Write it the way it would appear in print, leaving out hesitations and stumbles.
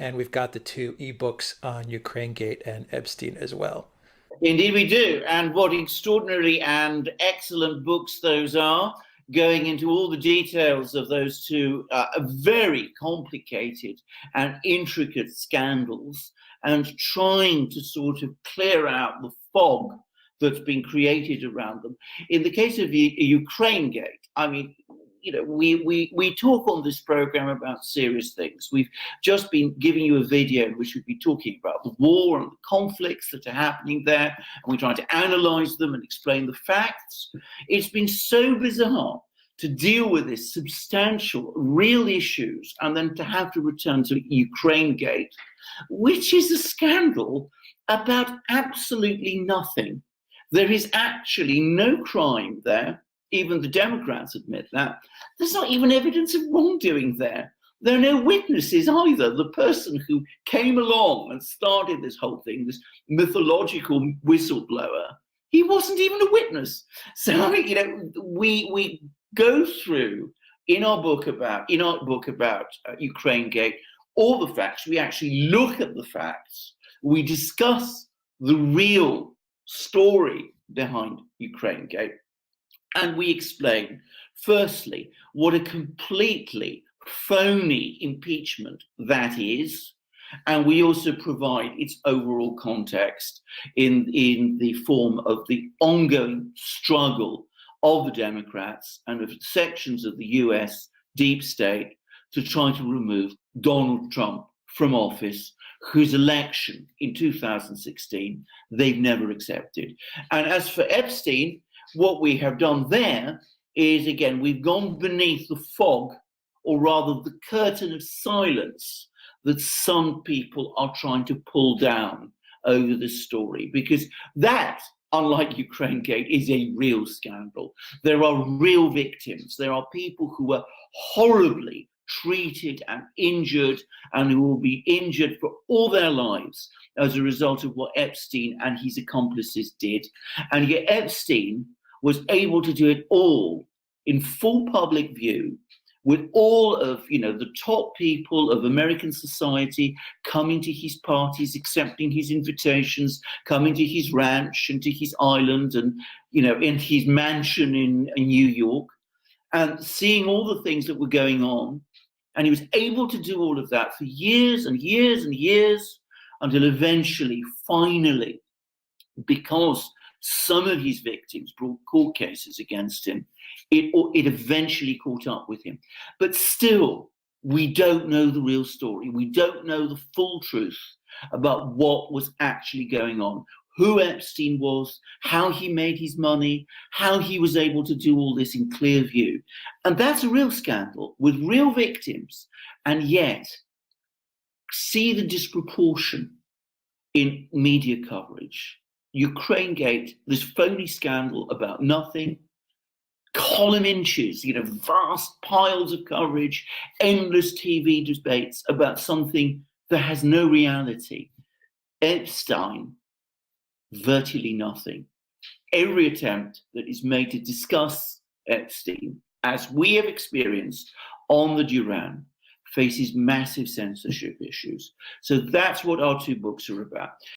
and we've got the two ebooks on Ukrainegate and Epstein as well. Indeed, we do. And what extraordinary and excellent books those are, going into all the details of those two very complicated and intricate scandals and trying to sort of clear out the fog that's been created around them. In the case of Ukrainegate, I mean, you know, we talk on this program about serious things. We've just been giving you a video in which we've been talking about the war and the conflicts that are happening there, and we're trying to analyze them and explain the facts. It's been so bizarre to deal with this substantial, real issues, and then to have to return to Ukrainegate, which is a scandal about absolutely nothing. There is actually no crime there. Even the Democrats admit that. There's not even evidence of wrongdoing there. There are no witnesses either. The person who came along and started this whole thing, this mythological whistleblower, he wasn't even a witness. So, you know, we go through in our book about Ukrainegate all the facts. We actually look at the facts. We discuss the real story behind Ukrainegate. And we explain, firstly, what a completely phony impeachment that is. And we also provide its overall context in the form of the ongoing struggle of the Democrats and of sections of the US deep state to try to remove Donald Trump from office, whose election in 2016 they've never accepted. And as for Epstein, what we have done there is, again, we've gone beneath the fog, or rather the curtain of silence that some people are trying to pull down over this story, because that, unlike Ukrainegate, is a real scandal. There are real victims. There are people who were horribly treated and injured, and who will be injured for all their lives as a result of what Epstein and his accomplices did. And yet Epstein was able to do it all in full public view, with all of, you know, the top people of American society coming to his parties, accepting his invitations, coming to his ranch and to his island and, you know, in his mansion in New York, and seeing all the things that were going on. And he was able to do all of that for years and years and years, until eventually, finally, because some of his victims brought court cases against him, it eventually caught up with him. But still, we don't know the real story. We don't know the full truth about what was actually going on, who Epstein was, how he made his money, how he was able to do all this in clear view. And that's a real scandal with real victims. And yet, see the disproportion in media coverage. Ukrainegate, this phony scandal about nothing, column inches, you know, vast piles of coverage, endless TV debates about something that has no reality. Epstein, virtually nothing. Every attempt that is made to discuss Epstein, as we have experienced on the Duran, faces massive censorship issues. So that's what our two books are about.